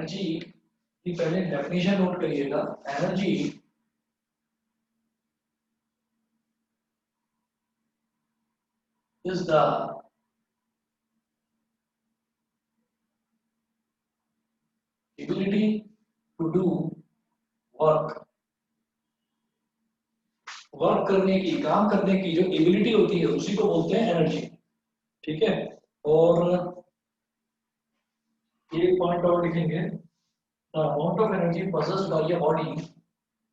Energy की पहले definition note करिएगा। Energy is the ability to do work. Work करने की, काम करने की जो एबिलिटी होती है उसी को बोलते हैं एनर्जी। ठीक है, और ये पॉइंट और लिखेंगे, the amount of energy possessed by a body.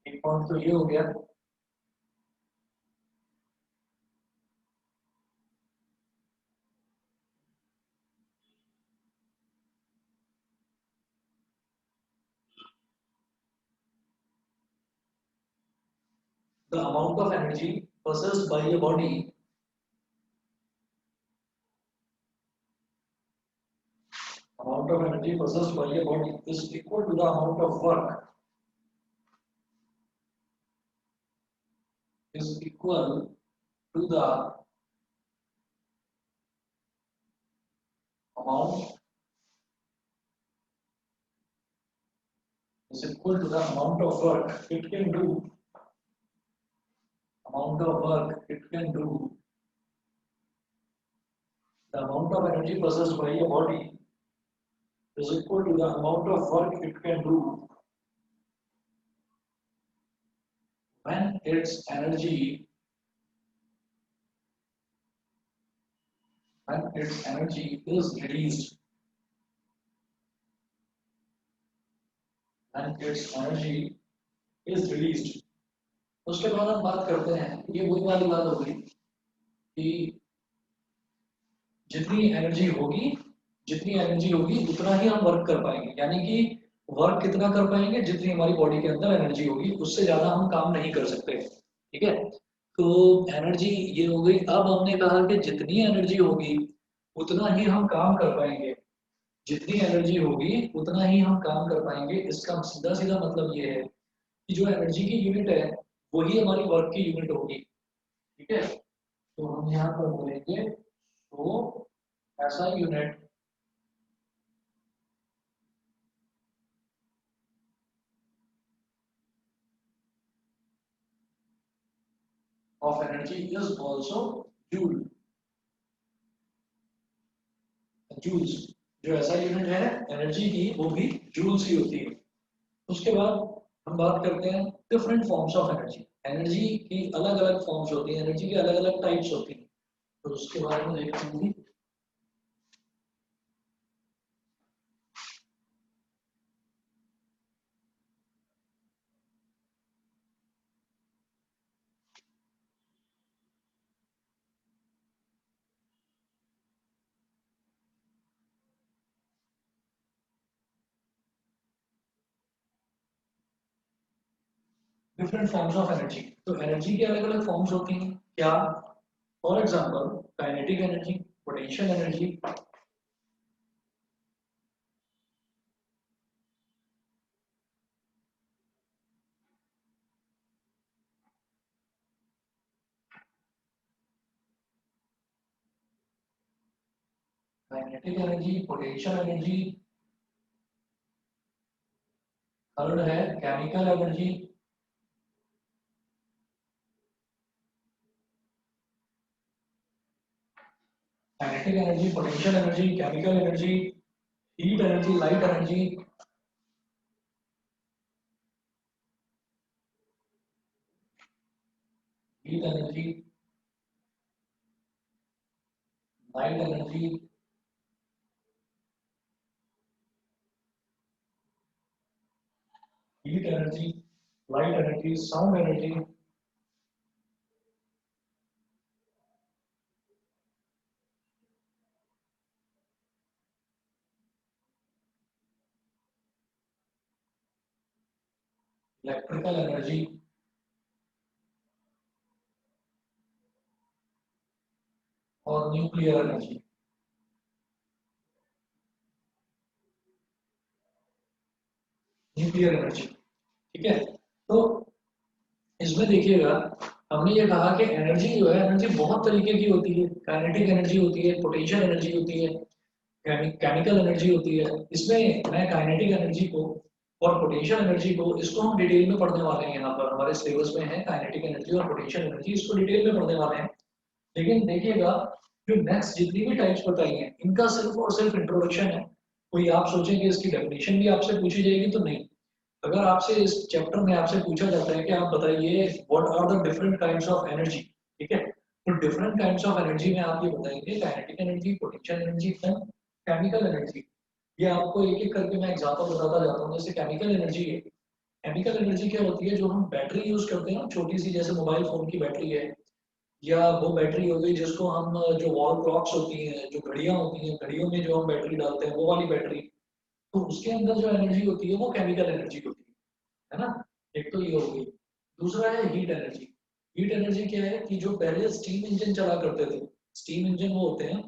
एक पॉइंट तो ये हो गया। The amount of energy possessed by a body amount of energy possessed by a body is equal to the amount of work is equal to the amount is equal to the amount of work it can do, amount of work it can do. The amount of energy possessed by a body is equal to the amount of work it can do when its energy is released, when its energy is released। उसके बाद हम बात करते हैं, ये वही वाली बात हो गई कि जितनी एनर्जी होगी उतना ही हम वर्क कर पाएंगे। यानी कि वर्क कितना कर पाएंगे, जितनी हमारी बॉडी के अंदर एनर्जी होगी उससे ज्यादा हम काम नहीं कर सकते। ठीक है, तो एनर्जी ये हो गई। अब हमने कहा कि जितनी एनर्जी होगी उतना ही हम काम कर पाएंगे, जितनी एनर्जी होगी उतना ही हम काम कर पाएंगे। इसका सीधा सीधा मतलब ये है कि जो एनर्जी की यूनिट है वही हमारी वर्क की यूनिट होगी। ठीक है, तो हम यहाँ पर बोलेंगे तो ऐसा unit of energy is also joule। Joules जो ऐसा यूनिट है एनर्जी की वो भी जूल्स ही होती है। उसके बाद हम बात करते हैं different forms of energy. Energy की अलग अलग फॉर्म्स होती हैं, एनर्जी की अलग अलग टाइप्स होती हैं, तो उसके बारे में देखते हैं। डिफरेंट फॉर्म्स ऑफ एनर्जी, तो एनर्जी की अलग अलग फॉर्म्स होती हैं क्या? For example kinetic energy, potential energy, kinetic energy, potential energy. Third है chemical energy, kinetic energy, potential energy, chemical energy, heat energy, light energy, heat energy, light energy, heat energy, light energy, sound energy, electrical energy और nuclear energy. Nuclear energy, ठीक है। तो इसमें देखिएगा हमने ये कहा कि एनर्जी जो है, एनर्जी बहुत तरीके की होती है। काइनेटिक एनर्जी होती है, पोटेंशियल एनर्जी होती है, केमिकल एनर्जी होती है। इसमें मैं काइनेटिक एनर्जी को और पोटेंशियल एनर्जी को, इसको हम डिटेल में पढ़ने वाले हैं। यहाँ पर हमारे सिलेबस में है काइनेटिक एनर्जी और पोटेंशियल एनर्जी, इसको डिटेल में पढ़ने वाले हैं। लेकिन देखिएगा, जो नेक्स्ट जितनी भी टाइप्स बताई हैं इनका सिर्फ और सिर्फ इंट्रोडक्शन है। कोई आप सोचें कि इसकी डेफिनेशन भी आपसे पूछी जाएगी तो नहीं। अगर आपसे इस चैप्टर में आपसे पूछा जाता है कि आप बताइए what are the different kinds of energy, ठीक है, तो डिफरेंट काइंड्स ऑफ एनर्जी में आप ये बताएंगे kinetic energy, potential energy and chemical energy. ये आपको एक एक करके मैं एग्जांपल बताता जाता हूँ। जैसे केमिकल एनर्जी है, केमिकल एनर्जी क्या होती है, जो हम बैटरी यूज करते हैं ना, छोटी सी, जैसे मोबाइल फोन की बैटरी है, या वो बैटरी हो गई जिसको हम, जो वॉल क्लॉक्स होती हैं, जो घड़ियां होती हैं, घड़ियों में जो हम बैटरी डालते हैं, वो वाली बैटरी, तो उसके अंदर जो एनर्जी होती है वो केमिकल एनर्जी होती है ना। एक तो ये हो गई। दूसरा है हीट एनर्जी। हीट एनर्जी क्या है कि जो पहले स्टीम इंजन चला करते थे, स्टीम इंजन वो होते हैं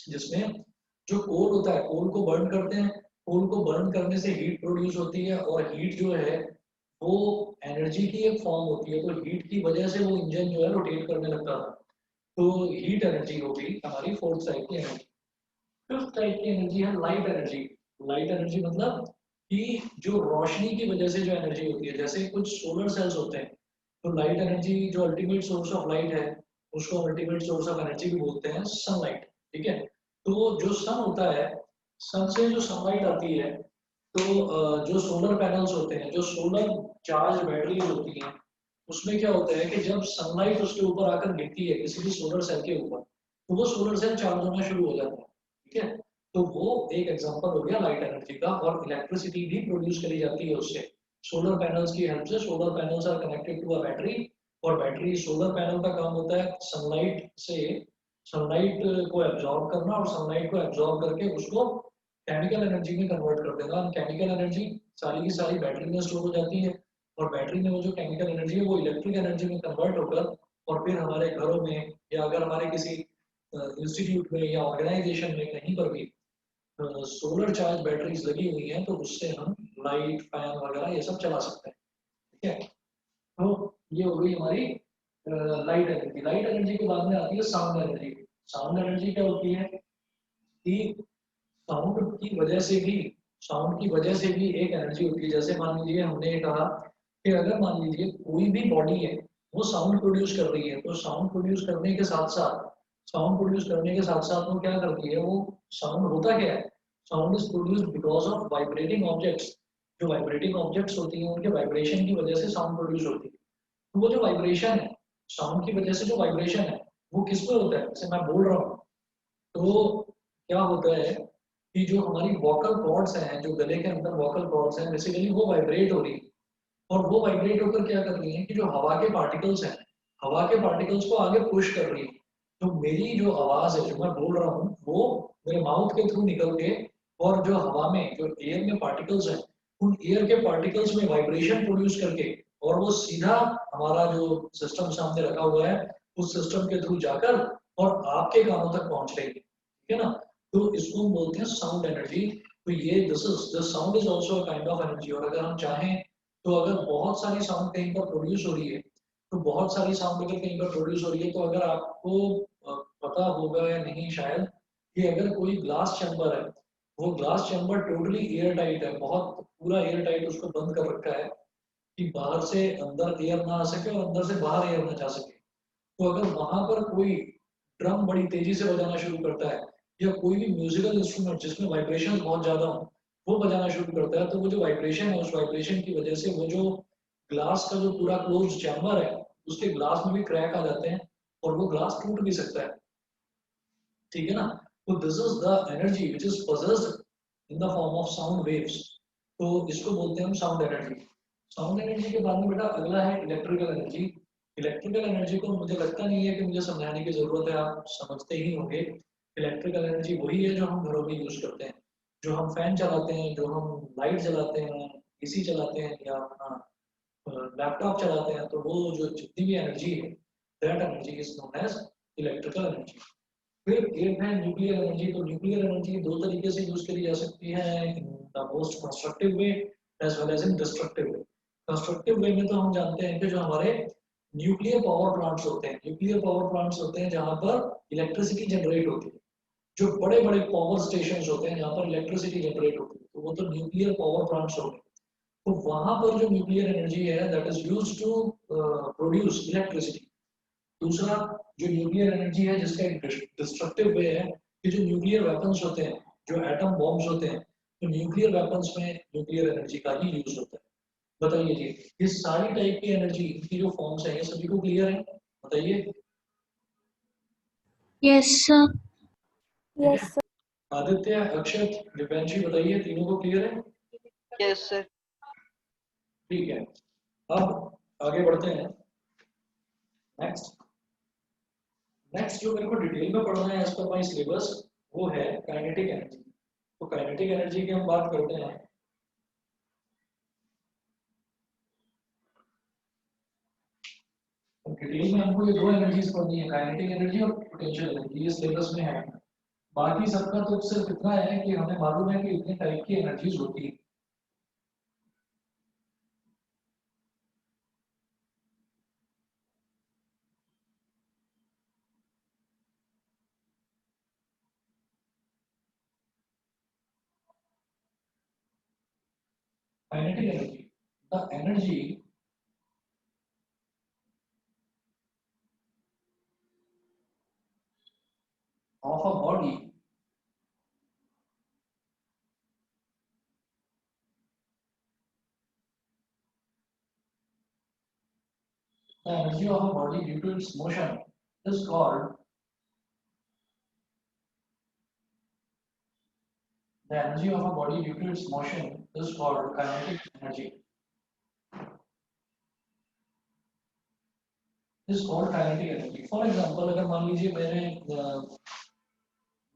जिसमें जो कोल होता है, कोल को बर्न करते हैं, कोल को बर्न करने से हीट प्रोड्यूस होती है, और हीट जो है वो एनर्जी की एक फॉर्म होती है। तो हीट की वजह से वो इंजन जो है रोटेट करने लगता था। तो हीट एनर्जी हो गई हमारी फोर्थ टाइप की एनर्जी। फिफ्थ टाइप की एनर्जी है लाइट एनर्जी। लाइट एनर्जी मतलब कि जो रोशनी की वजह से जो एनर्जी होती है, जैसे कुछ सोलर सेल्स होते हैं, तो लाइट एनर्जी जो अल्टीमेट सोर्स ऑफ लाइट है, उसको अल्टीमेट सोर्स ऑफ एनर्जी भी बोलते हैं सनलाइट, ठीक है। तो जो सन होता है, सन से जो सनलाइट आती है, तो जो सोलर पैनल्स होते हैं, जो सोलर चार्ज बैटरीज होती हैं, उसमें क्या होता है कि जब सनलाइट उसके ऊपर आकर गिरती है किसी भी सोलर सेल के ऊपर, तो वो सोलर सेल चार्ज होना शुरू हो जाता है, ठीक है। तो वो एक एग्जांपल हो गया लाइट एनर्जी का। और इलेक्ट्रिसिटी भी प्रोड्यूस करी जाती है उससे, सोलर पैनल्स की हेल्प से। Solar panels are connected to a battery, और बैटरी, सोलर पैनल का काम होता है सनलाइट से, सनलाइट को एब्जॉर्ब करना, और सनलाइट को एब्जॉर्ब करके उसको केमिकल एनर्जी में कन्वर्ट कर देगा। केमिकल एनर्जी सारी की सारी बैटरी में स्टोर हो जाती है, और बैटरी में वो जो केमिकल एनर्जी है वो इलेक्ट्रिक एनर्जी में कन्वर्ट होकर, और फिर हमारे घरों में, या अगर हमारे किसी इंस्टीट्यूट में या ऑर्गेनाइजेशन में कहीं पर भी सोलर चार्ज बैटरीज लगी हुई हैं, तो उससे हम लाइट, फैन वगैरह ये सब चला सकते हैं, ठीक है। तो ये हो गई हमारी लाइट एनर्जी। लाइट एनर्जी के बाद में आती है साउंड एनर्जी। साउंड एनर्जी क्या होती है कि साउंड की वजह से भी, साउंड की वजह से भी एक एनर्जी होती है। जैसे मान लीजिए हमने कहा कि अगर मान लीजिए कोई भी बॉडी है वो साउंड प्रोड्यूस कर रही है, तो साउंड प्रोड्यूस करने के साथ साथ, साउंड प्रोड्यूस करने के साथ साथ वो क्या करती है, वो साउंड होता क्या है, sound is produced because of vibrating objects. जो वाइब्रेटिंग ऑब्जेक्ट्स होती हैं उनके वाइब्रेशन की वजह से साउंड प्रोड्यूस होती है। तो वो जो वाइब्रेशन है, साउंड की वजह से जो वाइब्रेशन है, वो किस पे होता है, जैसे मैं बोल रहा हूँ, तो क्या होता है कि जो हमारी वोकल कॉर्ड्स हैं, जो गले के अंदर वोकल कॉर्ड्स हैं, बेसिकली वो वाइब्रेट हो रही है। और वो वाइब्रेट होकर क्या कर रही है कि जो हवा के पार्टिकल्स हैं, हवा के पार्टिकल्स को आगे पुश कर रही है। तो मेरी जो आवाज है, जो मैं बोल रहा हूँ, वो मेरे माउथ के थ्रू निकल के, और जो हवा में, जो एयर में पार्टिकल्स हैं, उन एयर के पार्टिकल्स में वाइब्रेशन प्रोड्यूस करके, और वो सीधा हमारा जो सिस्टम सामने रखा हुआ है, उस सिस्टम के थ्रू जाकर और आपके कानों तक पहुंच रही है, ठीक है ना। तो इसको हम बोलते हैं साउंड एनर्जी। तो ये this sound is also a kind of energy. और अगर हम चाहें तो अगर बहुत सारी साउंड कहीं पर प्रोड्यूस हो रही है, तो बहुत सारी साउंड अगर कहीं पर प्रोड्यूस हो रही है, तो अगर आपको पता होगा या नहीं शायद, कि अगर कोई ग्लास चैम्बर है, वो glass chamber totally air tight है, बहुत पूरा एयर टाइट उसको बंद कर रखा है कि बाहर से अंदर एयर ना आ सके और अंदर से बाहर एयर ना जा सके। तो अगर वहां पर कोई ड्रम बड़ी तेजी से बजाना शुरू करता है, या कोई भी म्यूजिकल इंस्ट्रूमेंट जिसमें वाइब्रेशन बहुत ज्यादा हो, वो बजाना शुरू करता है, तो वो जो वाइब्रेशन है, उस वाइब्रेशन की वजह से वो जो ग्लास का जो पूरा क्लोज चैम्बर है, उसके ग्लास में भी क्रैक आ जाते हैं, और वो ग्लास टूट भी सकता है, ठीक है ना। तो this is the energy which is possessed in the form of sound waves. तो इसको बोलते हैं हम साउंड एनर्जी। साउंड एनर्जी के बाद में बेटा अगला है इलेक्ट्रिकल एनर्जी। इलेक्ट्रिकल एनर्जी को मुझे लगता नहीं है कि मुझे समझाने की जरूरत है, आप समझते ही होंगे। इलेक्ट्रिकल एनर्जी वही है जो हम घरों में यूज करते हैं, जो हम फैन चलाते हैं, जो हम लाइट जलाते हैं, एसी चलाते हैं, या अपना लैपटॉप चलाते हैं। तो वो जो जितनी भी एनर्जी है, that energy is known as electrical energy. फिर एक है न्यूक्लियर एनर्जी। तो न्यूक्लियर एनर्जी दो तरीके से यूज करी जा सकती है, in the most constructive way as well as in destructive way. Constructive way में तो हम जानते हैं कि जो हमारे न्यूक्लियर पावर प्लांट्स होते हैं, न्यूक्लियर पावर प्लांट्स होते हैं जहां पर इलेक्ट्रिसिटी जनरेट होती है, जो बड़े बड़े पावर स्टेशन होते हैं जहाँ पर इलेक्ट्रिसिटी जनरेट होती है, तो वो तो न्यूक्लियर पावर प्लांट्स हो गए। तो वहां पर जो न्यूक्लियर एनर्जी है that is use to produce electricity. दूसरा, जो न्यूक्लियर एनर्जी है जिसका एक डिस्ट्रक्टिव वे है कि जो न्यूक्लियर वेपन्स होते हैं, जो एटम बॉम्ब्स होते हैं, तो न्यूक्लियर वेपन्स में न्यूक्लियर एनर्जी का ही यूज होता है। बताइए जी, ये सारी टाइप की एनर्जी, इनकी जो फॉर्म्स है, ये सभी को क्लियर है? बताइए। Yes sir. ठीक है, आदित्य, अक्षत, दिव्यांशी, बताइए, तीनों को क्लियर है? Yes sir. ठीक है, अब आगे बढ़ते हैं। नेक्स्ट नेक्स्ट जो मेरे को डिटेल में पढ़ना है एज पर माई सिलेबस, वो है काइनेटिक एनर्जी। तो काइनेटिक एनर्जी की हम बात करते हैं। तो डिटेल में हमको ये दो एनर्जीज पढ़नी है, काइनेटिक एनर्जी और पोटेंशियल एनर्जी, ये सिलेबस में है। बाकी सबका तो सिर्फ इतना है कि हमें मालूम है कि इतने टाइप की एनर्जीज होती है। Kinetic energy, the energy of a body the energy of a body due to its motion is called the energy of a body due to its motion is called kinetic energy. Is called kinetic energy. For example, अगर मान लीजिए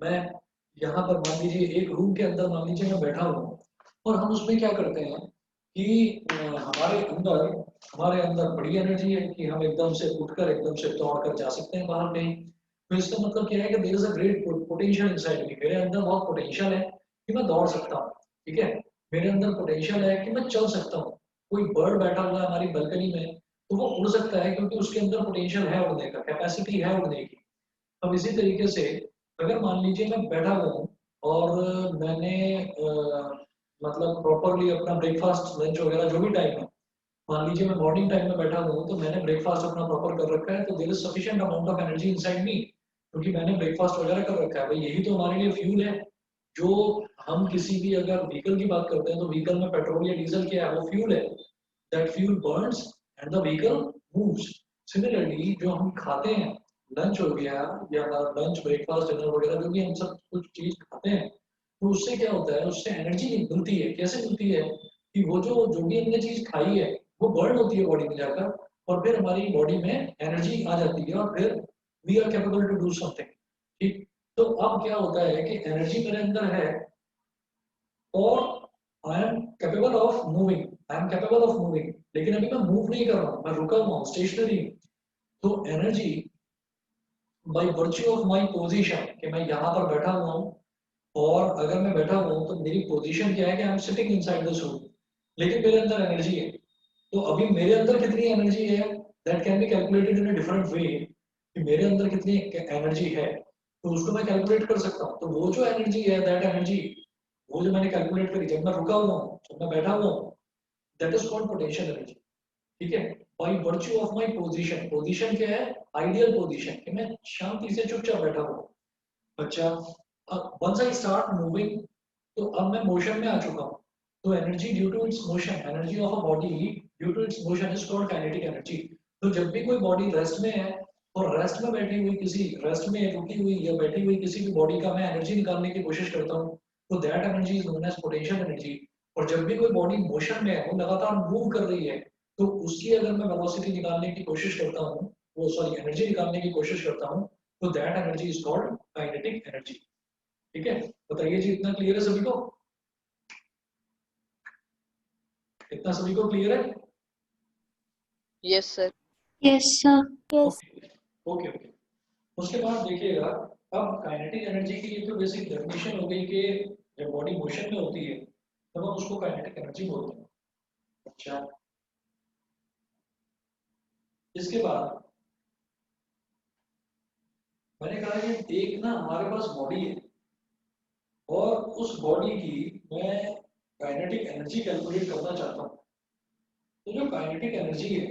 मैं यहाँ पर मान लीजिए एक room के अंदर मान लीजिए मैं बैठा हूँ, और हम उसमें क्या करते हैं कि हमारे अंदर बड़ी एनर्जी है कि हम एकदम से उठकर एकदम से दौड़कर जा सकते हैं बाहर कहीं। तो इसका मतलब क्या है कि there is a great potential inside me, मेरे अंदर बहुत पोटेंशियल है कि मैं दौड़ सकता हूँ। ठीक है, मेरे अंदर पोटेंशियल है कि मैं चल सकता हूँ। कोई बर्ड बैठा हुआ है हमारी बलकनी में, तो वो उड़ सकता है क्योंकि उसके अंदर पोटेंशियल है उड़ने का, कैपेसिटी है उड़ने की। अब इसी तरीके से अगर मान लीजिए मैं बैठा हुआ हूँ और मैंने मतलब प्रॉपरली अपना ब्रेकफास्ट लंच वगैरह जो भी टाइम है, मान लीजिए मैं मॉर्निंग टाइम में बैठा हुआ हूँ, तो मैंने ब्रेकफास्ट अपना प्रॉपर कर रखा है, तो there is sufficient amount of energy inside me, क्योंकि मैंने ब्रेकफास्ट वगैरह कर रखा है। भाई यही तो हमारे लिए फ्यूल है। जो हम किसी भी अगर व्हीकल की बात करते हैं, तो व्हीकल में पेट्रोल या डीजल क्या है, वो फ्यूल है। That fuel Burns and the vehicle moves. Similarly जो हम खाते हैं, लंच हो गया या लंच ब्रेकफास्ट डिनर वगैरह जो भी हम सब कुछ चीज खाते हैं, तो उससे क्या होता है, उससे एनर्जी मिलती है। कैसे मिलती है कि वो जो जो भी हमने चीज खाई है वो बर्न होती है बॉडी में जाकर, और फिर हमारी बॉडी में एनर्जी आ जाती है, और फिर we are capable to do something. ठीक, तो अब क्या होता है कि एनर्जी मेरे अंदर है, और I am capable of moving, लेकिन अभी मैं मूव नहीं कर रहा हूँ, मैं रुका हुआ हूँ, स्टेशनरी। तो energy by virtue of my position, कि मैं यहाँ पर बैठा हुआ हूँ, और अगर मैं बैठा हुआ हूँ तो मेरी पोजीशन क्या है कि I am sitting inside this room, लेकिन मेरे अंदर एनर्जी है। तो अभी मेरे अंदर कितनी एनर्जी है, that can be calculated in a different way, कि मेरे अंदर कितनी एनर्जी है, तो उसको मैं कैलकुलेट कर सकता हूँ। तो वो जो एनर्जी है, दैट एनर्जी, वो जो मैंने कैलकुलेट करी जब मैं रुका हुआ हूँ, जब मैं बैठा हुआ हूँ, that is called potential energy. ठीक है, by virtue of my position. Position क्या है, आइडियल पोजिशन, कि मैं शांति से चुपचाप बैठा हुआ हूँ। अच्छा, अब वंस आई स्टार्ट मूविंग, तो अब मैं मोशन में आ चुका हूँ। तो energy due to its motion, energy of a body due to its motion is called kinetic energy. तो जब भी कोई बॉडी रेस्ट में है, और रेस्ट में बैठी हुई किसी, रेस्ट में रुकी हुई या बैठी हुई किसी भी बॉडी का मैं एनर्जी निकालने की कोशिश करता हूँ, तो that energy is known as potential energy. और जब भी कोई बॉडी मोशन में है, वो लगातार मूव कर रही है, तो उसकी अगर मैं वेलोसिटी निकालने की कोशिश करता हूँ, वो सॉरी एनर्जी निकालने की कोशिश करता हूँ, तो that energy is called kinetic energy. ठीक है, बताइए जी, इतना क्लियर है सभी को? इतना सभी को क्लियर है? Yes sir. Yes sir. Okay okay okay. उसके बाद देखिएगा, अब काइनेटिक एनर्जी की ये तो बेसिक डेफिनेशन हो गई कि जब बॉडी मोशन में होती है तब हम उसको काइनेटिक एनर्जी बोलते हैं। अच्छा, इसके बाद मैंने कहा कि एक ना हमारे पास बॉडी है, और उस बॉडी की मैं काइनेटिक एनर्जी कैलकुलेट करना चाहता हूँ। तो जो काइनेटिक एनर्जी है,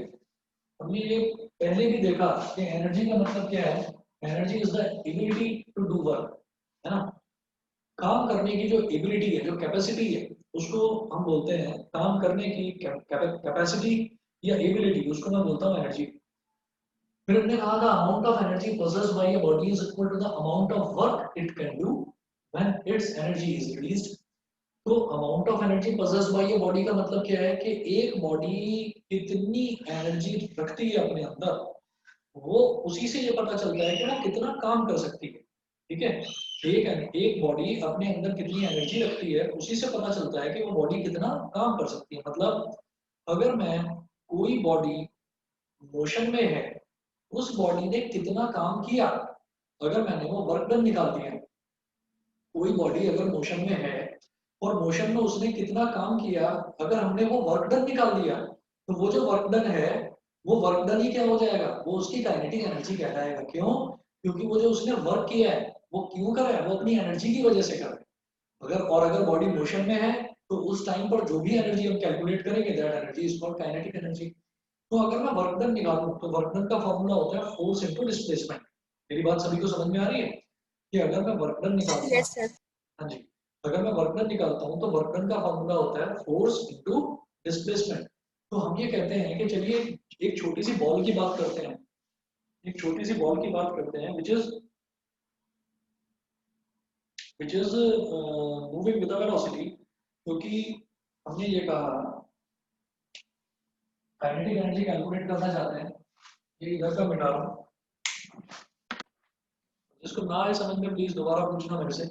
हमने ये पहले भी देखा कि एनर्जी का मतलब क्या है। Energy is the ability to do work, है ना। काम करने की जो एबिलिटी है, जो कैपेसिटी है, उसको हम बोलते हैं काम करने की कैपेसिटी या एबिलिटी, उसको मैं बोलता हूँ एनर्जी। फिर हमने कहा था amount of energy possessed by a body is equal to the amount of work it can do when its energy is released। तो amount of energy possessed by a body का मतलब क्या है कि एक बॉडी कितनी एनर्जी रखती है अपने अंदर, वो उसी से ये पता चलता है कि वो कितना काम कर सकती है। ठीक है, एक बॉडी अपने अंदर कितनी एनर्जी रखती है, उसी से पता चलता है कि वो बॉडी कितना काम कर सकती है। मतलब अगर मैं कोई बॉडी मोशन में है, उस बॉडी ने कितना काम किया, अगर मैंने वो वर्क डन निकाल दिया। कोई बॉडी अगर मोशन में है और मोशन में उसने कितना काम किया, अगर हमने वो वर्क डन निकाल दिया, तो वो जो वर्क डन है, वो वर्क डन ही क्या हो जाएगा, वो उसकी काइनेटिक एनर्जी कहलाएगा। क्यों? क्योंकि वो जो उसने वर्क किया है, वो क्यों करा है, वो अपनी एनर्जी की वजह से करा है। अगर बॉडी मोशन में है, तो उस टाइम पर जो भी एनर्जी हम कैलकुलेट करेंगे, that energy is called kinetic energy. तो अगर मैं वर्क डन निकालूं, तो वर्क डन का फॉर्मूला होता है फोर्स इनटू डिस्प्लेसमेंट। मेरी बात सभी को समझ में आ रही है कि अगर मैं वर्क डन निकालता हूं, Yes, sir. हाँ जी, अगर मैं वर्क डन निकालता हूं तो वर्क डन का फॉर्मूला होता है फोर्स इनटू डिस्प्लेसमेंट। तो हम ये कहते हैं कि चलिए एक छोटी सी बॉल की बात करते हैं, एक छोटी सी बॉल की बात करते हैं which is moving with velocity. क्योंकि हमने ये कहा काइनेटिक एनर्जी कैलकुलेट करना चाहते हैं। ये इधर का मिटा रहा हूँ, जिसको ना आए समझ में प्लीज दोबारा पूछना मेरे से।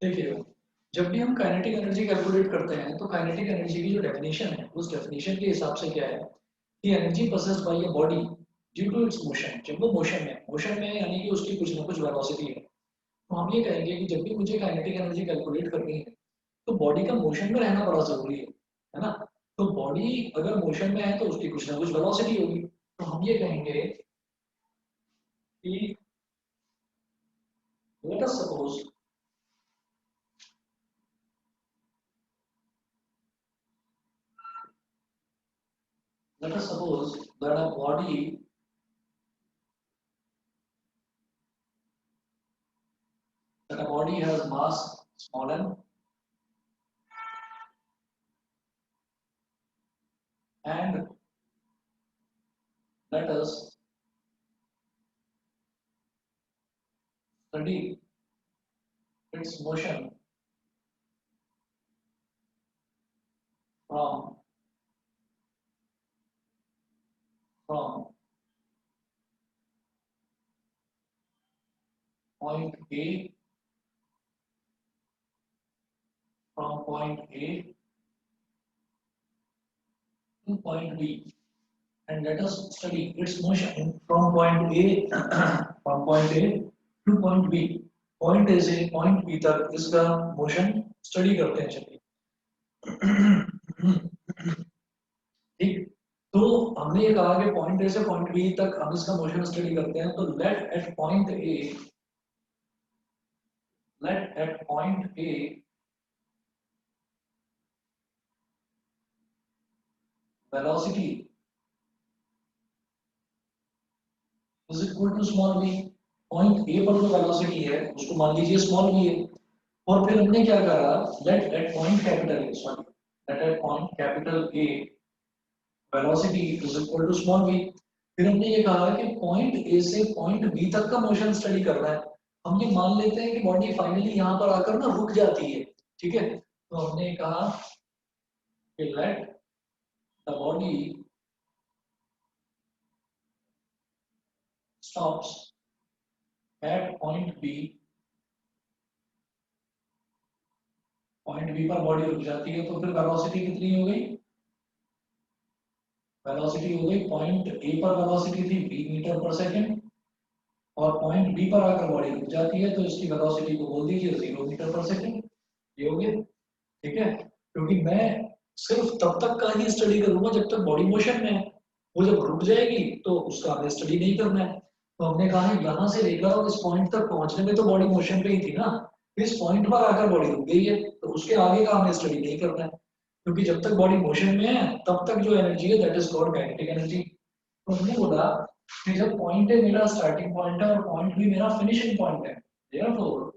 देखिए, जब भी हम काइनेटिक एनर्जी कैलकुलेट करते हैं, तो काइनेटिक एनर्जी की जो डेफिनेशन है, उस डेफिनेशन के हिसाब से क्या है कि energy possessed by a body due to its motion. जब वो मोशन में यानी कि उसकी कुछ ना कुछ वेलोसिटी है, तो हम ये कहेंगे कि जब भी मुझे काइनेटिक एनर्जी कैलकुलेट करनी है, तो बॉडी का मोशन में रहना बड़ा जरूरी है ना। तो बॉडी अगर मोशन में है, तो उसकी कुछ ना कुछ वेलोसिटी होगी। तो हम ये कहेंगे कि let us suppose, that a body has mass small m, and let us study it's motion from from point A from point A to point B and let us study its motion from point A from point A to point B. Point A से point B तक इसका motion study करते हैं चलिए। ठीक, तो हमने ये कहा कि point A से point B तक हम इसका motion study करते हैं, तो let at point A velocity is equal to small v। Point A पर जो वेलोसिटी है उसको मान लीजिए स्मॉल v है, और फिर हमने क्या कहा, let at point capital A, sorry let at point capital A velocity is equal to small v। फिर हमने ये कहा कि पॉइंट ए से पॉइंट बी तक का मोशन स्टडी करना है। हम ये मान लेते हैं कि बॉडी फाइनली यहाँ पर आकर ना रुक जाती है, ठीक है, तो हमने कहा कि let the body stops at point B, point B पर बॉडी रुक जाती है, तो फिर वेलोसिटी कितनी हो गई, वेलोसिटी हो गई पॉइंट ए पर वेलोसिटी थी v मीटर पर सेकंड, और पॉइंट बी पर आकर बॉडी रुक जाती है तो इसकी वेलोसिटी को बोल दीजिए 0 मीटर पर सेकंड। ये हो गया, ठीक है, क्योंकि मैं सिर्फ तब तक का ही स्टडी करूंगा जब तक बॉडी मोशन में है, वो जब रुक जाएगी तो उसका हमें स्टडी नहीं करना है। तो हमने कहा यहाँ से लेकर और इस पॉइंट तक पहुंचने में तो बॉडी मोशन पे ही थी ना, इस पॉइंट पर आकर बॉडी रुक गई है तो उसके आगे का हमें स्टडी नहीं करना है, क्योंकि जब तक बॉडी मोशन में है तब तक जो एनर्जी है that is called kinetic energy. तो हमने बोला कि जब पॉइंट ए मेरा स्टार्टिंग पॉइंट है और पॉइंट बी मेरा फिनिशिंग पॉइंट है, therefore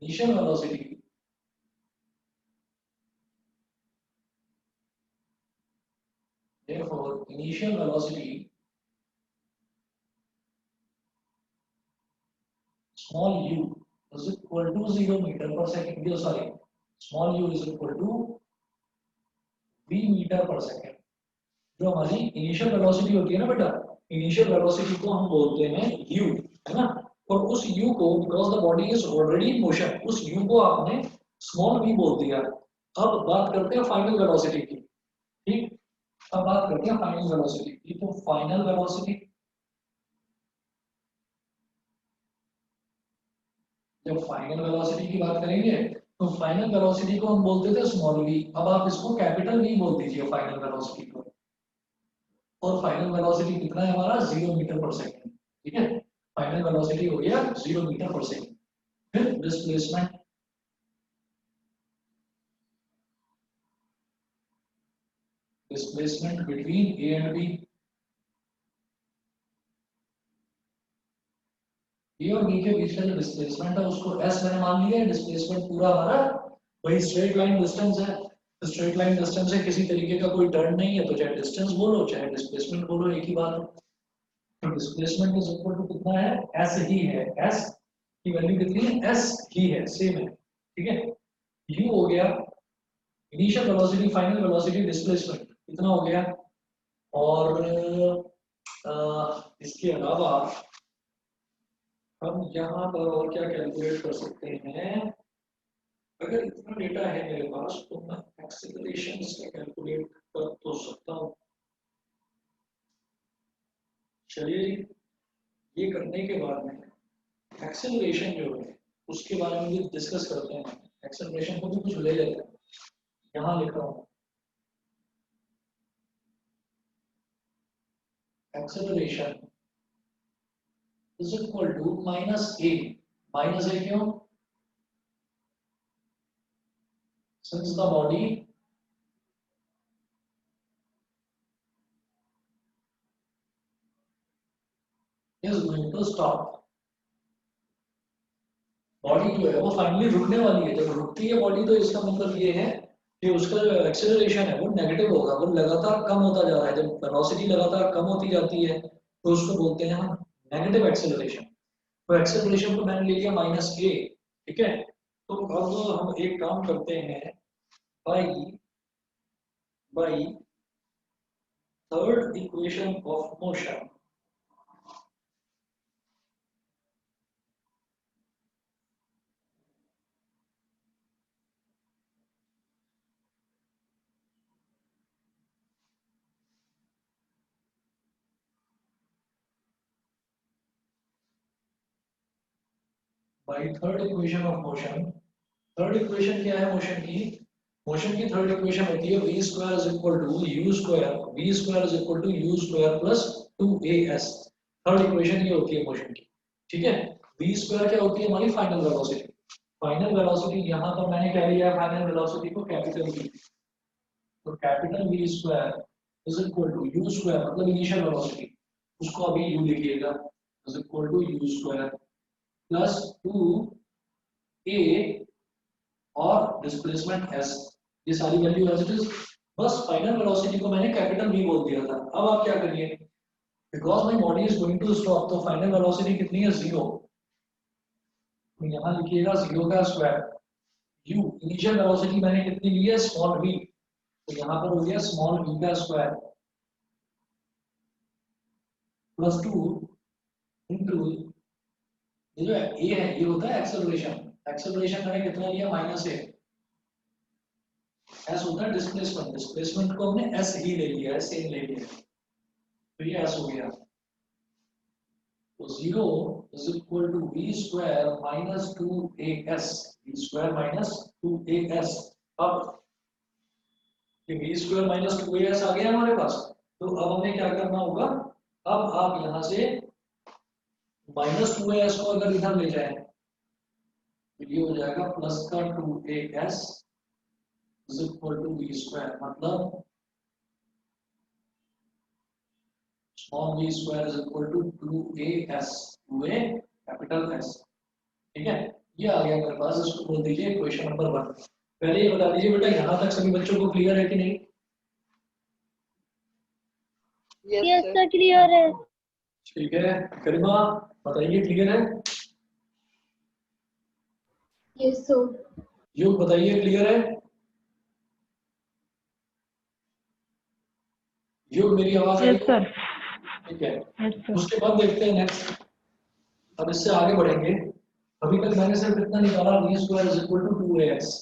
initial velocity therefore initial velocity small u is equal to 0 meter per second, sorry, small u is equal to v meter per second। जो हमारी initial velocity होती है ना बेटा, इनिशियल वेलोसिटी को हम बोलते हैं u, है ना, और उस u को because the body is already in motion, उस u को आपने स्मॉल v बोल दिया। अब बात करते हैं फाइनल वेलोसिटी की, ठीक, अब बात करते हैं फाइनल वेलोसिटी की। तो फाइनल वेलोसिटी, जब फाइनल वेलोसिटी की बात करेंगे तो फाइनल वेलोसिटी को हम बोलते थे स्मॉल v, अब आप इसको कैपिटल v बोल दीजिए फाइनल वेलोसिटी को, और फाइनल वेलोसिटी कितना है हमारा 0 मीटर पर सेकंड, ठीक है, फाइनल वेलोसिटी हो गया 0 मीटर पर सेकंड। फिर displacement, displacement between A and B, A और बी के बीच का जो डिस्प्लेसमेंट है उसको s मैंने मान लिया है। डिस्प्लेसमेंट पूरा हमारा वही स्ट्रेट लाइन डिस्टेंस है, स्ट्रेट लाइन डिस्टेंस है, किसी तरीके का कोई टर्न नहीं है, तो चाहे डिस्टेंस बोलो चाहे डिस्प्लेसमेंट बोलो एक ही बात है। तो डिस्प्लेसमेंट इज इक्वल टू कितना है, s ही है, s की वैल्यू कितनी है, s ही है, सेम है, ठीक है। u हो गया initial velocity, final velocity, displacement कितना हो गया, और इसके अलावा हम यहाँ पर और क्या कैलकुलेट कर सकते हैं, अगर इतना डेटा है मेरे पास तो मैं एक्सेलरेशन का कैलकुलेट कर तो सकता हूँ। चलिए ये करने के बाद में एक्सेलरेशन जो है उसके बारे में भी डिस्कस करते हैं। एक्सेलरेशन को भी कुछ ले लेते हैं, यहाँ लिख रहा हूँ acceleration is equal to minus a, minus a क्यों, since the body is going to stop, body जो है वो फाइनली रुकने वाली है, जब रुकती है बॉडी तो इसका मतलब ये है कि उसका जो एक्सेलरेशन है वो नेगेटिव होगा, वो लगातार कम होता जा रहा है। जब वेलोसिटी लगातार कम होती जाती है तो उसको बोलते हैं हम नेगेटिव एक्सेलरेशन। तो एक्सेलरेशन को मैंने ले लिया -a, ठीक है। तो अब हम एक काम करते हैं, by third equation of motion, by third equation of motion. Third equation क्या है मोशन की? मोशन की थर्ड इक्वेशन होती है v square is equal to u square, v square is equal to u square plus 2as। Third equation ये होती है motion की, ठीक है। v स्क्वायर क्या होती है? हमारी फाइनल वेलोसिटी। फाइनल वेलोसिटी यहाँ पर मैंने क्या लिया है? फाइनल वेलोसिटी को कैपिटल V, तो capital V square is equal to u square मतलब इनिशियल वेलोसिटी, उसको अभी u लिखिएगा, is equal to u square plus 2a और डिस्प्लेसमेंट s, ये सारी वैल्यू एज इट इज। बस फाइनल वेलोसिटी को मैंने कैपिटल V बोल दिया था। अब आप क्या करिए, because my body is going to stop, तो फाइनल वेलोसिटी कितनी है? 0। तो यहाँ लिखिएगा 0 का स्क्वायर, u इनिशियल वेलोसिटी मैंने कितनी ली है? स्मॉल v, तो यहाँ पर हो गया स्मॉल v का स्क्वायर प्लस 2 इंटू ये जो a है ये होता है एक्सेलरेशन। एक्सेलरेशन मैंने कितना लिया? -a। s होता है डिस्प्लेसमेंट, डिस्प्लेसमेंट को हमने s ही ले लिया है, सेम ले लिया, तो ये s हो गया। तो 0 is equal to v square minus 2as, v square minus 2as। अब ये v स्क्वायर माइनस 2as आ गया हमारे पास, तो अब हमें क्या करना होगा? अब आप यहाँ से -2as को अगर इधर ले जाएं तो ये हो जाएगा प्लस का 2as is equal to v square, मतलब small v square is equal to 2as, 2a capital S, ठीक है। ये आ गया मेरे पास, इसको बोल दीजिए क्वेश्चन नंबर 1। पहले ये बता दीजिए बेटा, यहाँ तक सभी बच्चों को क्लियर है कि नहीं? Yes, sir. क्लियर है। ठीक है, गरिमा बताइए क्लियर है? Yes sir. युग बताइए क्लियर है? युग मेरी आवाज आई? Yes sir. ठीक है, यस सर। उसके बाद देखते हैं नेक्स्ट। अब इससे आगे बढ़ेंगे। अभी तक मैंने सिर्फ इतना निकाला, v square is equal to 2as।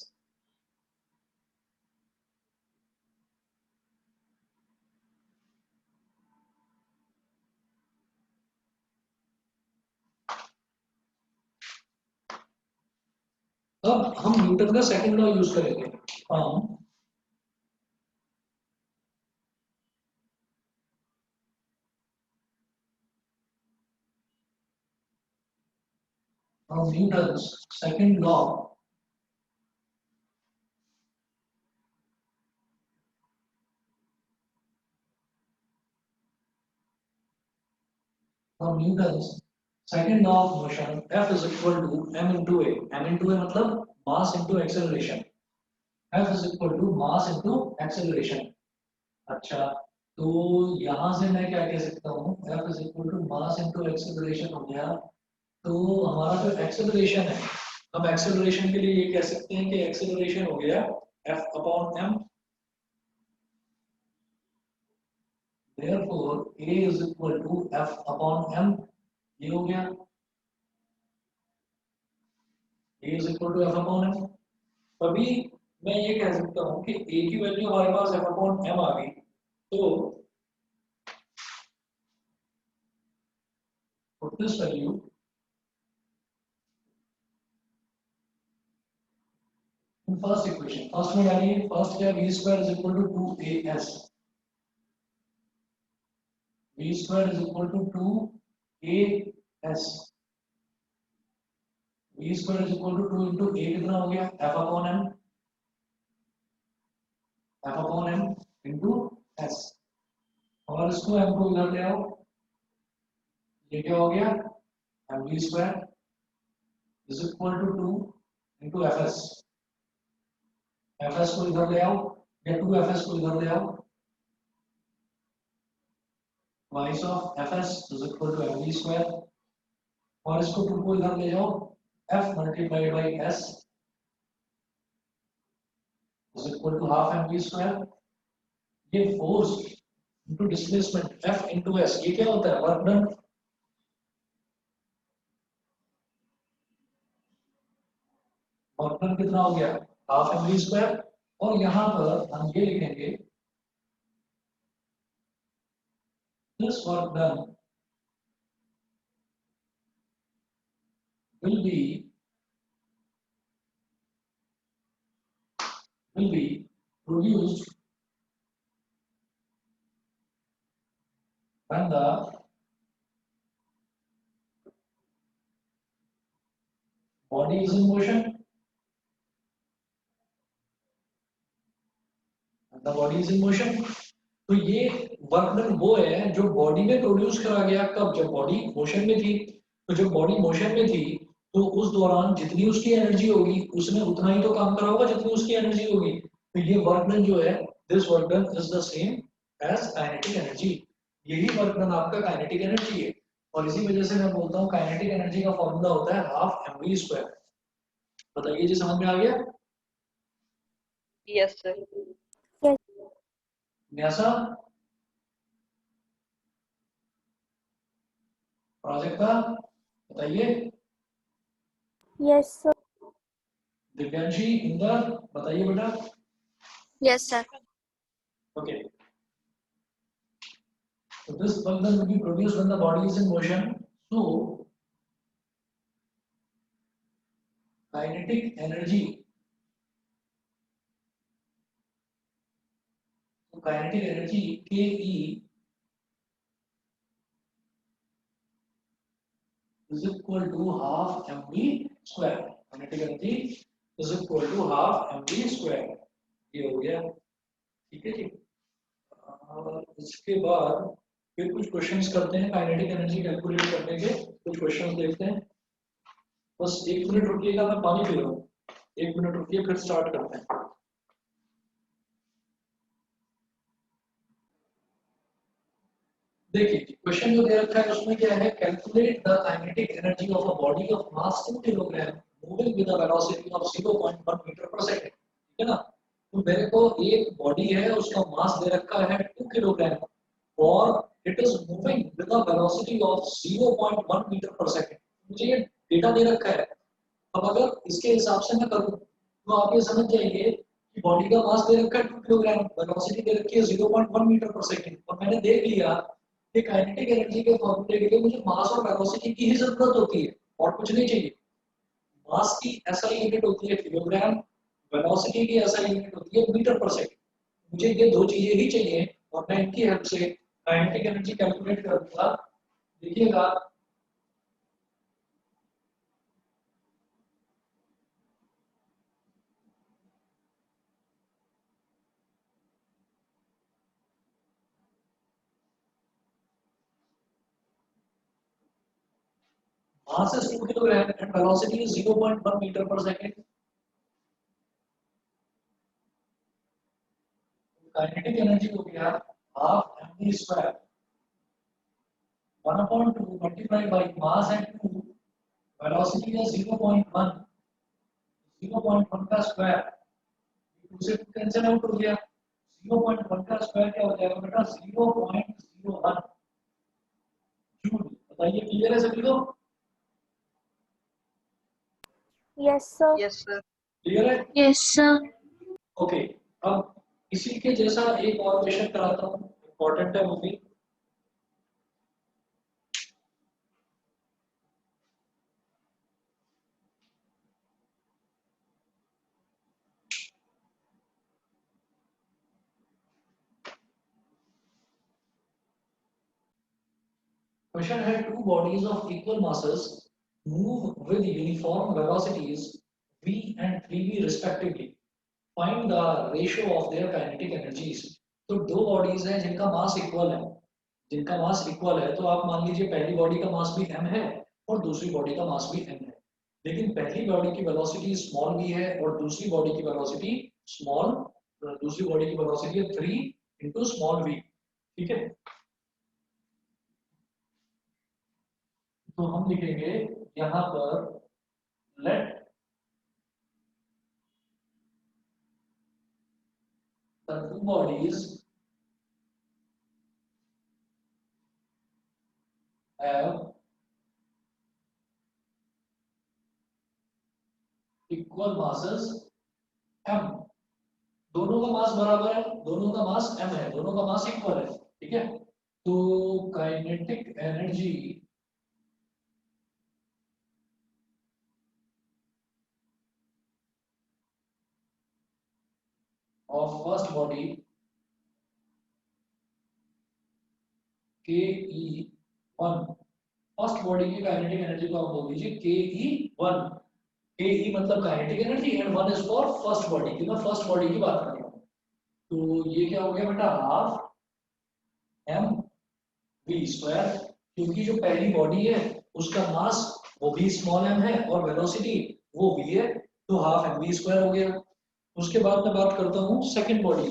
अब हम न्यूटन का सेकंड लॉ यूज करेंगे। Newton second law, Newton second law of motion, F is equal to m into a। m into a मतलब mass into acceleration. F is equal to mass into acceleration. अच्छा, तो यहां से मैं क्या कह सकता हूँ? F is equal to mass into acceleration हो गया। तो हमारा जो एक्सेलरेशन है, हम एक्सेलरेशन के लिए ये कह सकते हैं कि एक्सेलरेशन हो गया F upon m। therefore A is equal to F upon m, ये हो गया A is equal to F upon m। अभी मैं ये कह सकता हूँ कि A की वैल्यू हमारे पास F upon m आ गई, तो put this value in first equation। First में डालिए, फर्स्ट क्या? v square is equal to 2as, v square is equal to 2as, v square is equal to 2 into a कितना हो गया? F upon m, F upon m into s। और इसको m को इधर ले आओ, ये क्या हो गया? mv square is equal to 2 into fs। fs को इधर ले आओ या 2fs को इधर ले आओ, twice of F S is equal to M V square, और इसको टू को इधर ले जाओ, F multiplied by S is equal to half M V square. ये force into displacement F into S, ये क्या होता है, वर्क डन। वर्क डन कितना हो गया, हाफ एम वी स्क्वायर। और यहां पर हम ये लिखेंगे this work done will be produced when the body is in motion, when the body is in motion। तो ये वर्क डन वो है जो बॉडी में प्रोड्यूस करा गया, कब, जब बॉडी मोशन में थी। तो जब बॉडी मोशन में थी तो उस दौरान जितनी उसकी एनर्जी होगी उसने उतना ही तो काम करा होगा जितनी उसकी एनर्जी होगी। तो ये वर्क डन जो है, this work done is the same as kinetic energy. यही वर्क डन आपका काइनेटिक एनर्जी है। और इसी वजह से मैं बोलता हूँ काइनेटिक एनर्जी का फॉर्मूला होता है हाफ एम वी स्क्वायर। बताइए जी, समझ में आ गया? Yes, sir. न्यासा, प्राजक्ता, बताइए। Yes, sir. दिव्यांशी, इंदर, बताइए बेटा। Yes, sir. Okay. So this work done will be produced when the body is in motion. So kinetic energy. So kinetic energy KE is equal to half mv square. Kinetic energy is equal to half mv square. ये हो गया, ठीक है जी। और इसके बाद फिर कुछ क्वेश्चंस करते हैं काइनेटिक एनर्जी कैलकुलेट करने के, कुछ क्वेश्चंस देखते हैं। बस 1 मिनट रुकिएगा, मैं पानी पी रहा हूँ। 1 मिनट रुकिए, फिर स्टार्ट करते हैं। देखिए क्वेश्चन जो दे रखा है उसमें क्या है, calculate the kinetic energy of a body of mass 2 kilogram moving with a velocity of 0.1 metre per second. ठीक है ना। तो मेरे को एक बॉडी है, उसका मास दे रखा है 2 किलोग्राम और it is moving with a velocity of 0.1 metre per second. मुझे ये डेटा दे रखा है। अब अगर इसके हिसाब से मैं करूं तो आप ये समझ जाइए कि बॉडी का मास दे रखा है 2 किलोग्राम, वेलोसिटी दे रखी है 0.1 मीटर पर सेकंड, और मैंने देख लिया कि काइनेटिक एनर्जी के फॉर्मूले के लिए मुझे मास और वेलोसिटी की ही जरूरत होती है और कुछ नहीं चाहिए। मास की एसआई यूनिट होती है किलोग्राम, वेलोसिटी की एसआई यूनिट होती है मीटर पर सेकंड। मुझे ये दो चीजें ही चाहिए और मैं इनकी हेल्प से काइनेटिक एनर्जी कैलकुलेट कर दूंगा। देखिएगा mass is 2 kilogram and velocity is 0.1 meter per second. Kinetic energy हो गया half mv square 1/2 multiplied by mass at 2, velocity is 0.1, 0.1 का स्क्वायर, 2 से 2 कैंसिल आउट हो गया। 0.1 का स्क्वायर क्या हो जाएगा बेटा, 0.01 जूल। बताइए क्लियर है सभी को? Yes, sir. Yes, sir. Clear है? Yes, sir. ओके। अब इसी के जैसा एक और क्वेश्चन कराता हूँ, इंपॉर्टेंट है वो भी। Question है, two bodies of equal masses move with uniform velocities v and 3v respectively. Find the ratio of their kinetic energies. तो दो बॉडीज हैं जिनका मास इक्वल है, जिनका मास इक्वल है, तो आप मान लीजिए पहली बॉडी का मास भी m है और दूसरी बॉडी का मास भी m है, लेकिन पहली बॉडी की वेलोसिटी स्मॉल v है और दूसरी बॉडी की वेलोसिटी दूसरी बॉडी की वेलोसिटी है 3 into स्मॉल v। ठीक है। तो हम लिखेंगे यहाँ पर late the two bodies have equal masses m। दोनों का मास बराबर है, दोनों का मास m है, दोनों का मास इक्वल है, ठीक है। तो kinetic energy of first body ke1, first body की काइनेटिक एनर्जी को आप बोल दीजिए ke1। ke मतलब kinetic energy and 1 is for first body, कि मैं फर्स्ट बॉडी की बात कर रहा हूँ। तो ये क्या हो गया बेटा, हाफ एम वी स्क्वायर, क्योंकि जो पहली बॉडी है उसका मास वो भी स्मॉल एम है और वेलोसिटी वो वी है, तो हाफ एम वी स्क्वायर हो गया। उसके बाद मैं बात करता हूँ सेकंड बॉडी।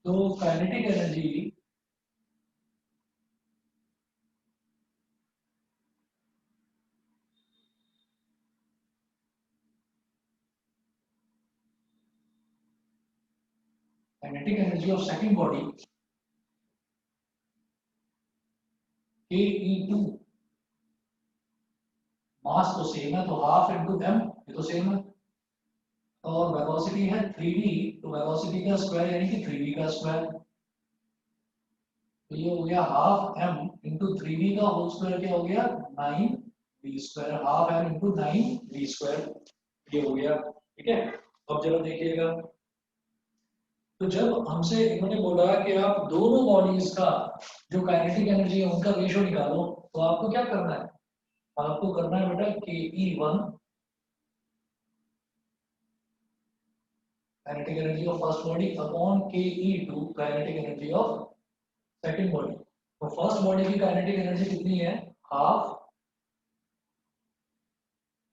तो kinetic energy of second body ke2, मास तो सेम है तो हाफ इनटू एम, ये तो सेम है, और वेलोसिटी है 3v, तो वेलोसिटी का स्क्वायर यानी कि 3v का स्क्वायर, तो ये हो गया हाफ एम इंटू 3v का होल स्क्वायर, क्या हो गया 9v square, half M into 9v square, ये हो गया, ठीक है। अब जरा देखिएगा, तो जब हमसे इन्होंने बोला कि आप दोनों बॉडीज का जो काइनेटिक एनर्जी है उनका रेशो निकालो, तो आपको क्या करना है, आपको करना है बेटा ke1 kinetic energy of first body upon ke2 kinetic energy of second body. तो फर्स्ट बॉडी की काइनेटिक एनर्जी कितनी है, हाफ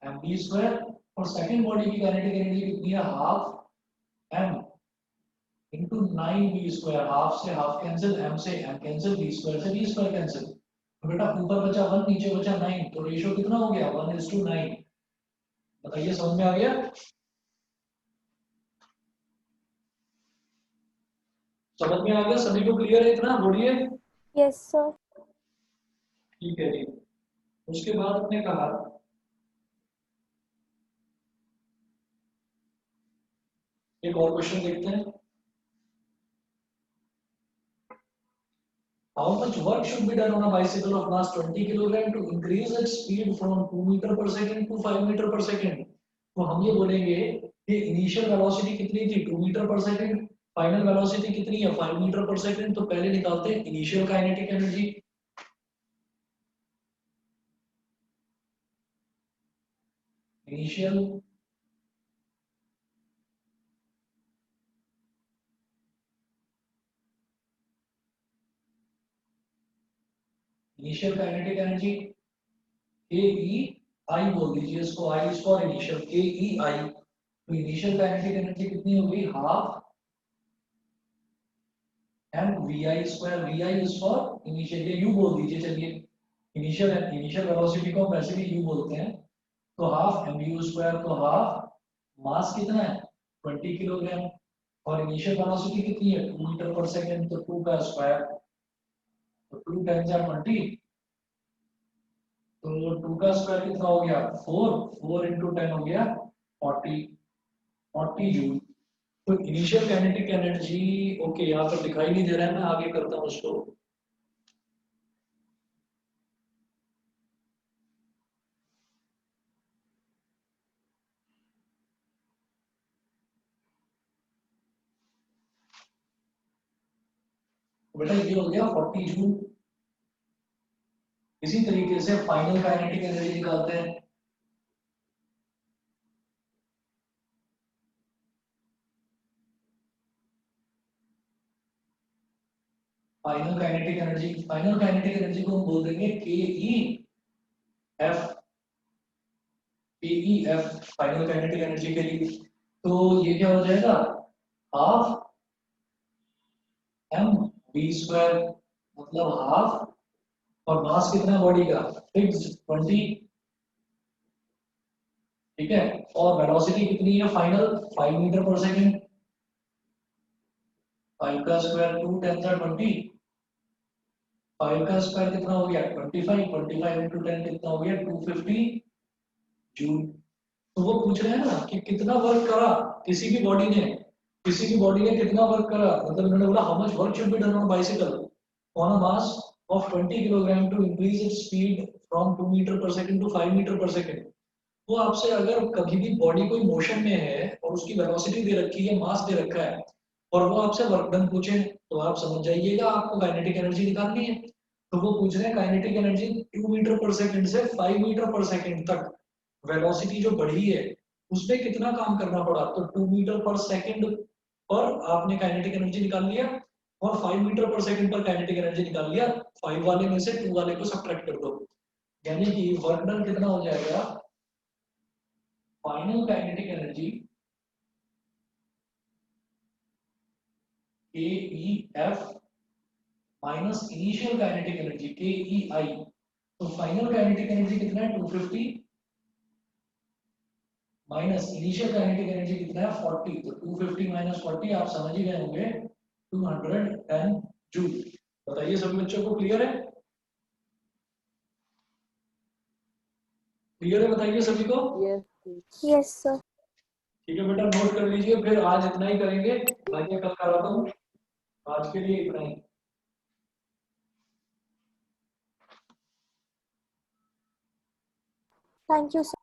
एम बी स्क्वायर, और सेकंड बॉडी की काइनेटिक एनर्जी कितनी है, half M into 9v square, half से half cancel, M से एम कैंसिल, बी स्क्वायर से बी स्क्वायर कैंसिल, तो बेटा ऊपर बचा 1 नीचे बचा 9, तो रेशियो कितना हो गया 1:9। बताइए समझ में आ गया, समझ में आ गया सभी को, क्लियर है इतना, बोलिए। Yes, sir. ठीक है जी। उसके बाद आपने कहा एक और क्वेश्चन देखते हैं, how much work should be done on a bicycle of mass 20 kg to increase its speed from 2 meter per second to 5 meter per second। तो हम ये बोलेंगे कि इनिशियल वेलोसिटी कितनी थी 2 metre per second, final velocity कितनी है 5 metre per second, तो पहले निकालते हैं initial kinetic energy. Initial initial kinetic energy के ई आई बोल दीजिए इसको, आई इज फॉर इनिशियल, के ई आई। तो इनिशियल काइनेटिक एनर्जी कितनी होगी, half M V I square, V I is for initial, ये यू बोल दीजिए, चलिए इनिशियल वेलोसिटी को हम वैसे भी यू बोलते हैं, तो हाफ एम यू स्क्वायर, तो हाफ मास कितना है 20 किलोग्राम, और इनिशियल वेलोसिटी कितनी है 2 मीटर पर सेकंड, तो 2 का स्क्वायर, तो 2 10 जा 20, तो 2 का स्क्वायर कितना हो गया 4, 4 इंटू 10 हो गया 40 जूल। तो इनिशियल काइनेटिक एनर्जी, ओके यहाँ पर दिखाई नहीं दे रहा है, मैं आगे करता हूँ उसको। बेटा ये हो गया 40 जूल। इसी तरीके से फाइनल काइनेटिक एनर्जी निकालते हैं, फाइनल काइनेटिक एनर्जी को हम बोल देंगे के ई एफ, के E F final kinetic energy के लिए। तो ये क्या हो जाएगा, हाफ एम वी स्क्वायर, मतलब हाफ और मास कितना है बॉडी का, फिक्स 20, ठीक है। और वेलोसिटी कितनी है फाइनल, 5 मीटर पर सेकेंड, 5 का स्क्वायर 2 10 का 20, 5 का स्क्वायर कितना हो गया 25, 25 इंटू 10 कितना हो गया 250 जूल। तो वो पूछ रहे हैं ना कि कितना वर्क करा किसी भी बॉडी ने, किसी भी बॉडी ने कितना वर्क करा, मतलब उन्होंने बोला how much work should be done on bicycle on a mass of 20 kilogram to increase its speed from 2 metre per second to 5 metre per second. वो आपसे अगर कभी भी बॉडी कोई मोशन में है और उसकी वेलोसिटी दे रखी है, मास दे रखा है, और वो आपसे वर्क डन पूछे, तो आप समझ जाइएगा आपको काइनेटिक एनर्जी निकालनी है। तो वो पूछ रहे हैं kinetic energy 2 metre per second से 5 मीटर पर सेकंड तक वेलोसिटी जो बढ़ी है उस पर कितना काम करना पड़ा। तो 2 मीटर पर सेकंड पर आपने काइनेटिक एनर्जी निकाल लिया, और 5 मीटर पर सेकंड पर काइनेटिक एनर्जी निकाल लिया। 5 वाले में से 2 वाले को सब्ट्रैक्ट कर दो, यानी कि वर्क डन कितना हो जाएगा, फाइनल काइनेटिक एनर्जी के E F minus initial kinetic energy के ई आई। तो फाइनल काइनेटिक एनर्जी कितना है 250 माइनस इनिशियल काइनेटिक एनर्जी कितना है 40। तो 250 माइनस 40 आप समझ ही गए होंगे 210 जूल। बताइए सभी बच्चों को क्लियर है, क्लियर है बताइए सभी को। Yes. Yes, sir. ठीक है बेटा नोट कर लीजिए, फिर आज इतना ही करेंगे, बाकी कल कराता हूँ। आज के लिए इतना ही। Thank you, sir.